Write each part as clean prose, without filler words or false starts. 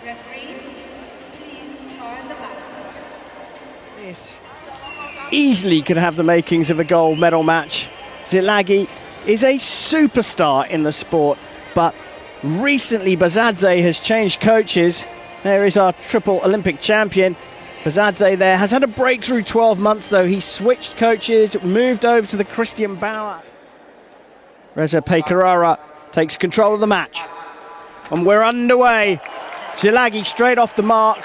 Referees, please on the back. This easily could have the makings of a gold medal match. Zilagi is a superstar in the sport, but recently Bazadze has changed coaches. There is our triple Olympic champion. Bazadze there has had a breakthrough 12 months though. He switched coaches, moved over to the Christian Bauer. Reza Pekarara takes control of the match. And we're underway. Zilagi straight off the mark,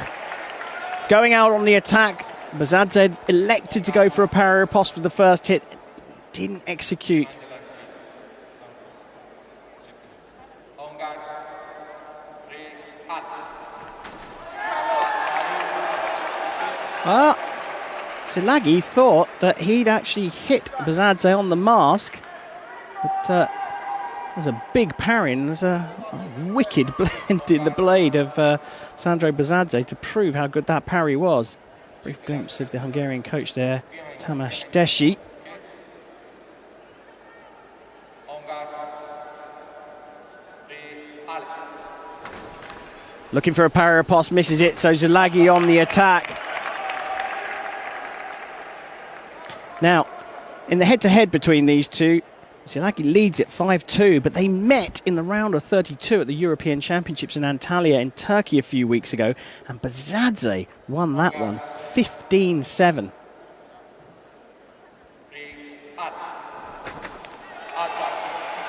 going out on the attack. Bazadze elected to go for a parry riposte with the first hit, didn't execute. Well, Zilagi thought that he'd actually hit Bazadze on the mask, but there's a big parry and there's a wicked blend in the blade of Sandro Bazadze to prove how good that parry was. Brief glimpse of the Hungarian coach there, Tamás Desi. Looking for a parry riposte, misses it, so Zilagi on the attack. Now, in the head-to-head between these two, Zilagi leads at 5-2, but they met in the round of 32 at the European Championships in Antalya in Turkey a few weeks ago, and Bazadze won that one 15-7.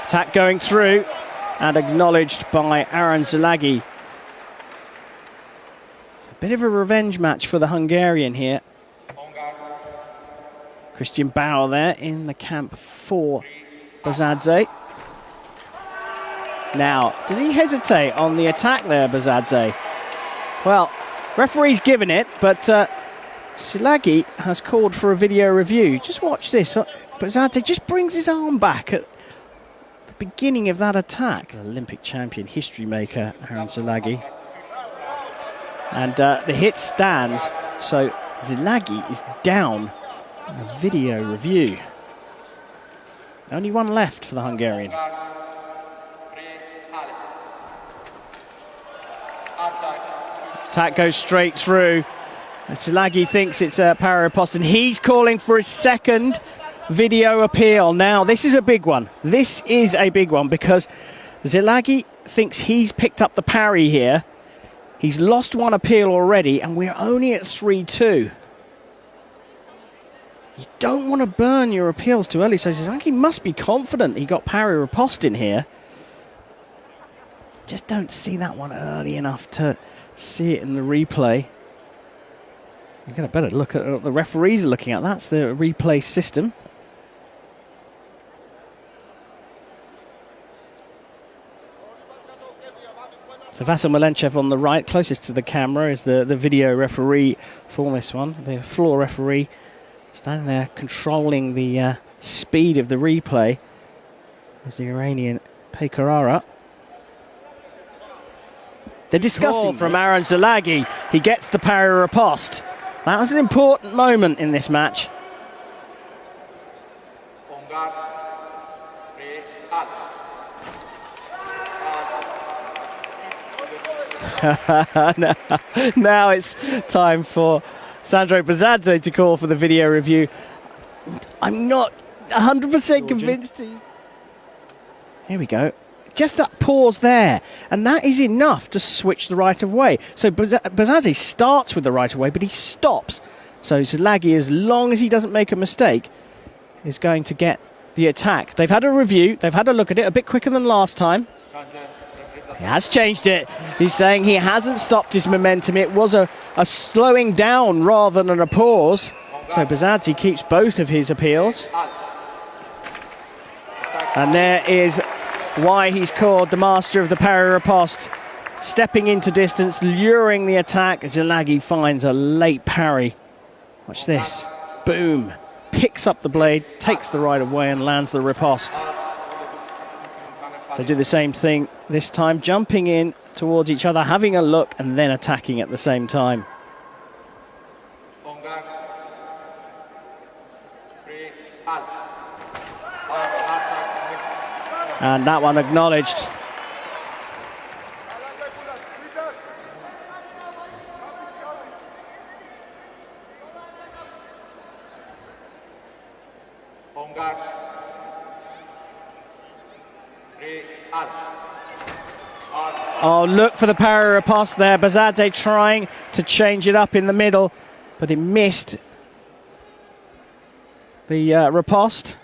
Attack going through and acknowledged by Aron Zilagi. It's a bit of a revenge match for the Hungarian here. Christian Bauer there in the camp for Bazadze. Now, does he hesitate on the attack there, Bazadze? Well, referee's given it, but Zilagi has called for a video review. Just watch this. Bazadze just brings his arm back at the beginning of that attack. Olympic champion, history maker, Aron Zilagi. And the hit stands, so Zilagi is down in a video review. Only one left for the Hungarian. Attack goes straight through. Zilagi thinks it's a parry riposte, and he's calling for his second video appeal. Now, this is a big one. This is a big one because Zilagi thinks he's picked up the parry here. He's lost one appeal already, and we're only at 3-2. You don't want to burn your appeals too early, so Zilagi must be confident he got parry riposte in here. Just don't see that one early enough to see it in the replay. You've got a better look at what the referees are looking at. That's the replay system. So Vasil Malenchev on the right, closest to the camera, is the video referee for this one. The floor referee standing there controlling the speed of the replay. There's the Iranian Pekarara. They're discussing from Aron Zilagi. He gets the parry riposte. That was an important moment in this match. now it's time for Sandro Bazadze to call for the video review. I'm not 100% convinced he's... Here we go. Just that pause there, and that is enough to switch the right of way. So Bazadze starts with the right of way, but he stops. So Zilagi, as long as he doesn't make a mistake, is going to get the attack. They've had a review, they've had a look at it, a bit quicker than last time. He has changed it. He's saying he hasn't stopped his momentum. It was a slowing down rather than a pause. So Bazadze keeps both of his appeals. And there is why he's called the master of the parry riposte. Stepping into distance, luring the attack. Zilagi finds a late parry. Watch this. Boom. Picks up the blade, takes the right of way and lands the riposte. So do the same thing this time, jumping in towards each other, having a look and then attacking at the same time. And that one acknowledged. Oh, look for the parry riposte there. Bazadze trying to change it up in the middle, but he missed the riposte.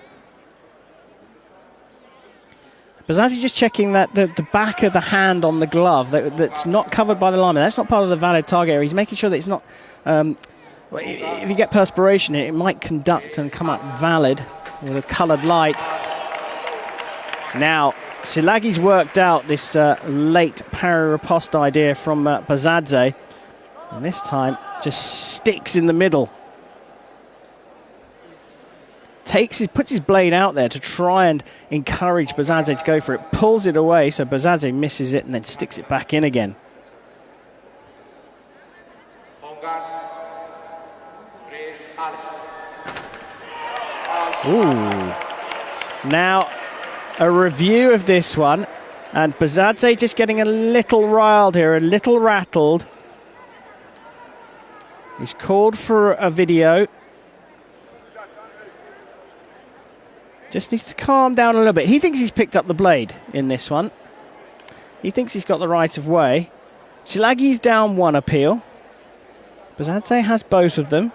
Bazadze just checking that the back of the hand on the glove that's not covered by the lineman. That's not part of the valid target area. He's making sure that it's not... if you get perspiration, it might conduct and come up valid with a coloured light. Now, Silagi's worked out this late parry riposte idea from Bazadze, and this time just sticks in the middle. Puts his blade out there to try and encourage Bazadze to go for it, pulls it away, so Bazadze misses it and then sticks it back in again. Ooh. Now, a review of this one, and Bazadze just getting a little riled here, a little rattled. He's called for a video. Just needs to calm down a little bit. He thinks he's picked up the blade in this one. He thinks he's got the right of way. Silagi's down one appeal. Bazadze has both of them.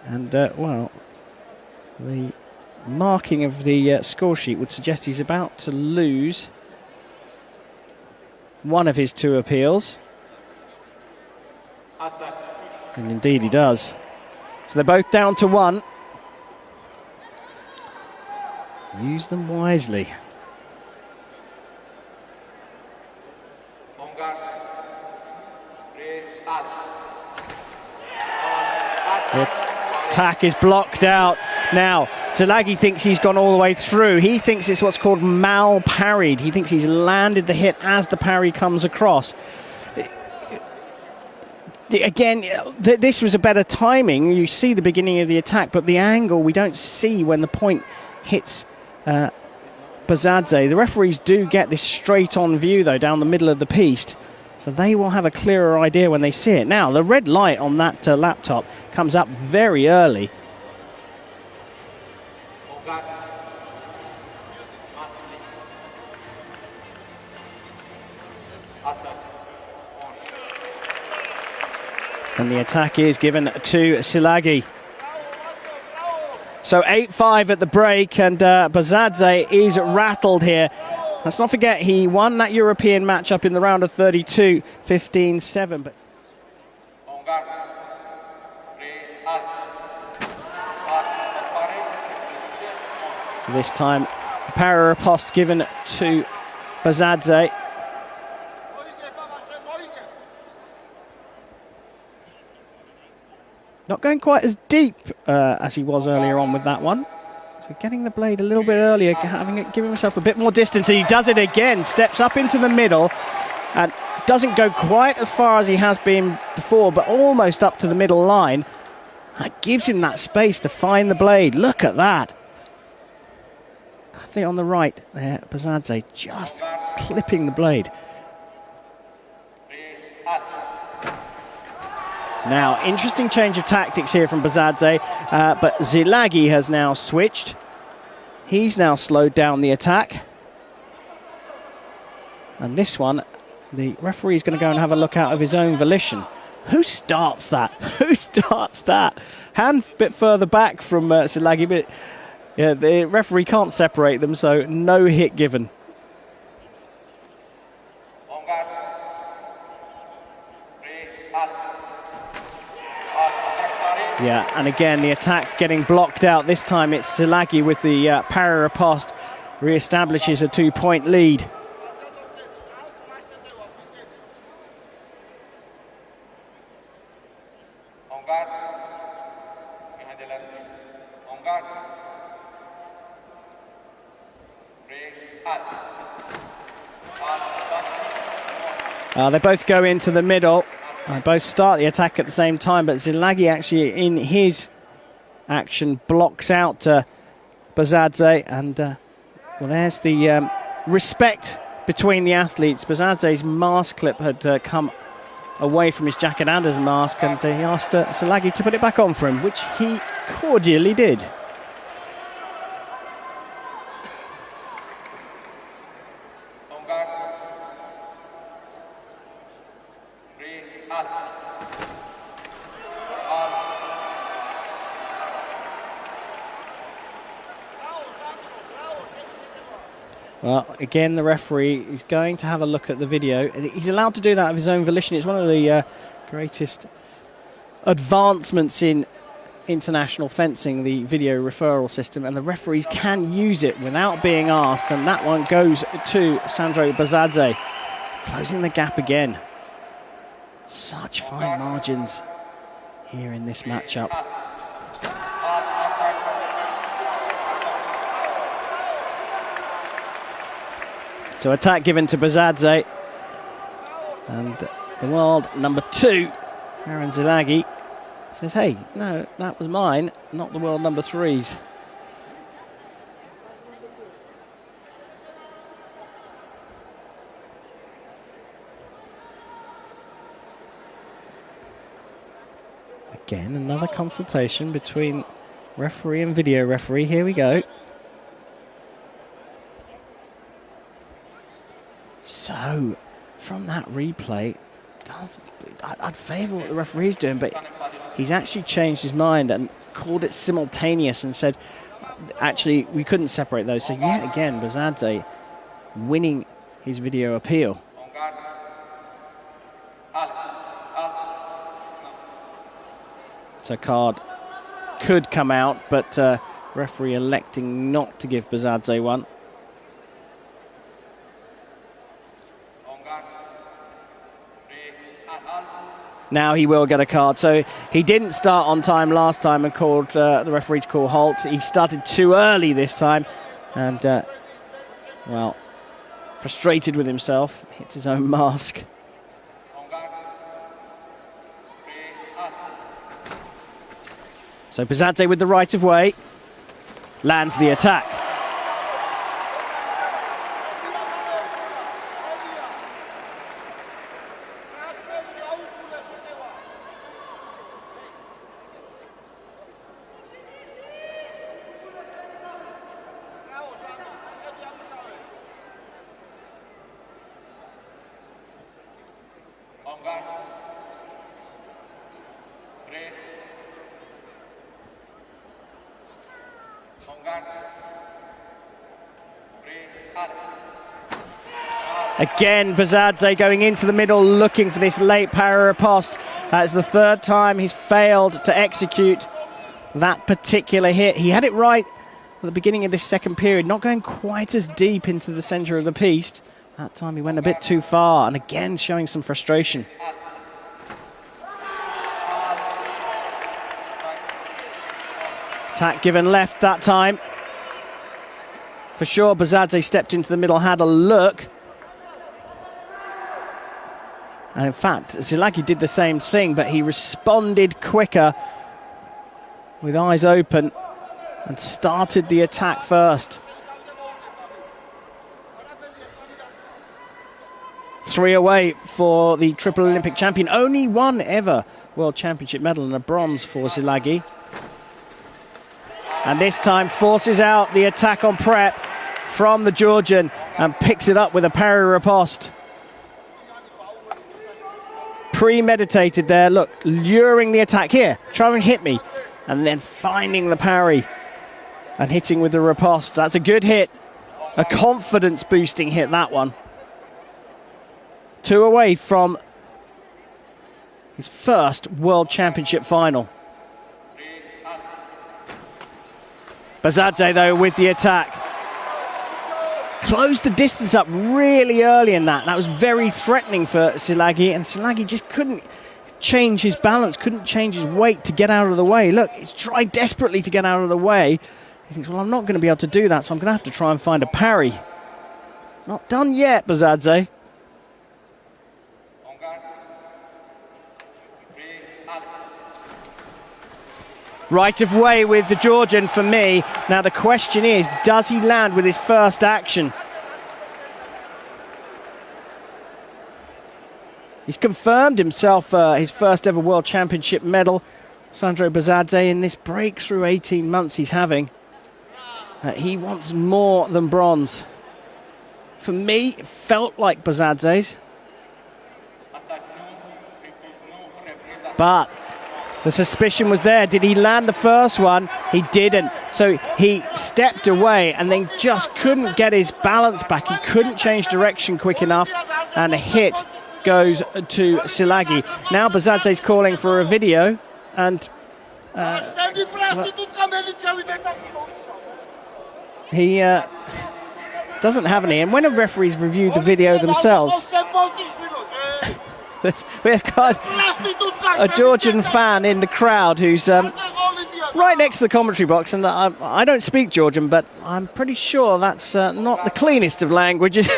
And, well, the marking of the score sheet would suggest he's about to lose one of his two appeals. And indeed he does. So they're both down to one. Use them wisely. The attack is blocked out. Now, Silagi thinks he's gone all the way through. He thinks it's what's called mal-parried. He thinks he's landed the hit as the parry comes across. Again, this was a better timing. You see the beginning of the attack, but the angle we don't see when the point hits Bazadze. The referees do get this straight-on view, though, down the middle of the piece. So they will have a clearer idea when they see it. Now, the red light on that laptop comes up very early. And the attack is given to Silagi. So 8-5 at the break, and Bazadze is rattled here. Let's not forget, he won that European matchup in the round of 32, 15-7. But so this time, a parry riposte given to Bazadze. Not going quite as deep as he was earlier on with that one. So getting the blade a little bit earlier, giving himself a bit more distance. He does it again, steps up into the middle and doesn't go quite as far as he has been before, but almost up to the middle line. That gives him that space to find the blade. Look at that. I think on the right there, Bazadze just clipping the blade. Now, interesting change of tactics here from Bazadze, but Silagi has now switched. He's now slowed down the attack. And this one, the referee is going to go and have a look out of his own volition. Who starts that? Who starts that? Hand a bit further back from Silagi, but yeah, the referee can't separate them, so no hit given. Yeah, and again, the attack getting blocked out. This time it's Silagi with the parry riposte, re-establishes a 2-point lead. They both go into the middle. Both start the attack at the same time, but Silagi actually in his action, blocks out Bazadze, and well, there's the respect between the athletes. Bazadze's mask clip had come away from his jacket and his mask, and he asked Szilagyi to put it back on for him, which he cordially did. Well, again, the referee is going to have a look at the video. He's allowed to do that of his own volition. It's one of the greatest advancements in international fencing, the video referral system, and the referees can use it without being asked, and that one goes to Sandro Bazadze, closing the gap again. Such fine margins here in this matchup. So attack given to Bazadze, and the world number 2, Aaron Szilagyi, says, hey, no, that was mine, not the world number 3's. Again, another consultation between referee and video referee. Here we go. So, from that replay, I'd favour what the referee's doing, but he's actually changed his mind and called it simultaneous and said, actually, we couldn't separate those. So yet again, Bazadze winning his video appeal. So card could come out, but referee electing not to give Bazadze one. Now he will get a card. So he didn't start on time last time and called the referee to call halt. He started too early this time, and well, frustrated with himself, hits his own mask. So Bazadze with the right of way, lands the attack. Again, Bazadze going into the middle, looking for this late para riposte. That's the 3rd time he's failed to execute that particular hit. He had it right at the beginning of this second period, not going quite as deep into the centre of the piece. That time he went a bit too far, and again showing some frustration. Attack given left that time. For sure, Bazadze stepped into the middle, had a look. And in fact, Szilagyi did the same thing, but he responded quicker with eyes open and started the attack first. 3 away for the triple Olympic champion. Only one ever World Championship medal and a bronze for Szilagyi. And this time forces out the attack on prep from the Georgian and picks it up with a parry riposte. Premeditated there, look, luring the attack here, try and hit me, and then finding the parry and hitting with the riposte. That's a good hit, a confidence boosting hit, that one. 2 away from his first World Championship final. Bazadze though with the attack. Closed the distance up really early in that. That was very threatening for Szilagyi, and Szilagyi just couldn't change his balance, couldn't change his weight to get out of the way. Look, he's tried desperately to get out of the way. He thinks, well, I'm not going to be able to do that, so I'm going to have to try and find a parry. Not done yet, Bazadze. Right of way with the Georgian for me. Now the question is, does he land with his first action? He's confirmed himself his first ever World Championship medal, Sandro Bazadze, in this breakthrough 18 months he's having. He wants more than bronze. For me, it felt like Bazadze's. But the suspicion was there. Did he land the first one? He didn't. So he stepped away and then just couldn't get his balance back. He couldn't change direction quick enough, and a hit goes to Silagi. Now Bazadze's calling for a video, and he doesn't have any. And when a referee's reviewed the video themselves, we've got a Georgian fan in the crowd who's right next to the commentary box, and I don't speak Georgian, but I'm pretty sure that's not the cleanest of languages.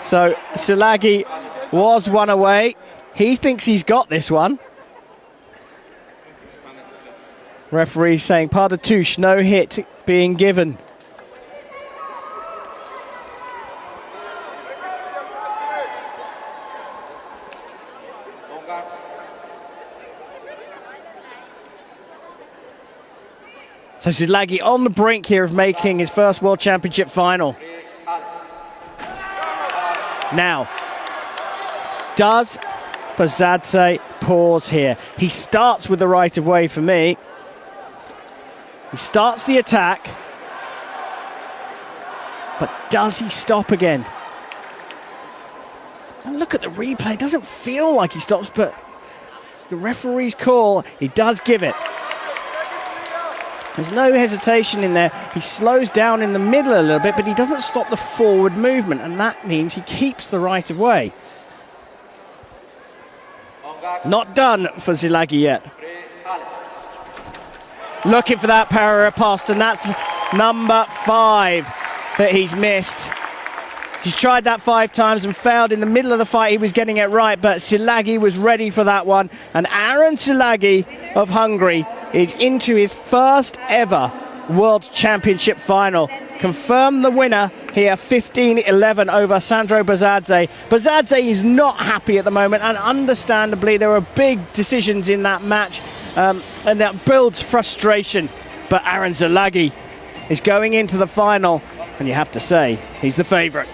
So Silagi was one away. He thinks he's got this one. Referee saying pas de touche, no hit being given. So Silagi on the brink here of making his first World Championship final. Now, does Bazadze pause here? He starts with the right of way for me. He starts the attack, but does he stop again? And look at the replay. It doesn't feel like he stops, but it's the referee's call. He does give it. There's no hesitation in there. He slows down in the middle a little bit, but he doesn't stop the forward movement, and that means he keeps the right of way. Not done for Silagi yet. Looking for that para riposte, and that's number 5 that he's missed. He's tried that 5 times and failed. In the middle of the fight, he was getting it right, but Silagi was ready for that one. And Aaron Silagi of Hungary is into his first ever World Championship final. Confirmed the winner here, 15-11 over Sandro Bazadze. Bazadze is not happy at the moment, and understandably there were big decisions in that match, and that builds frustration. But Aaron Silagi is going into the final, and you have to say he's the favourite.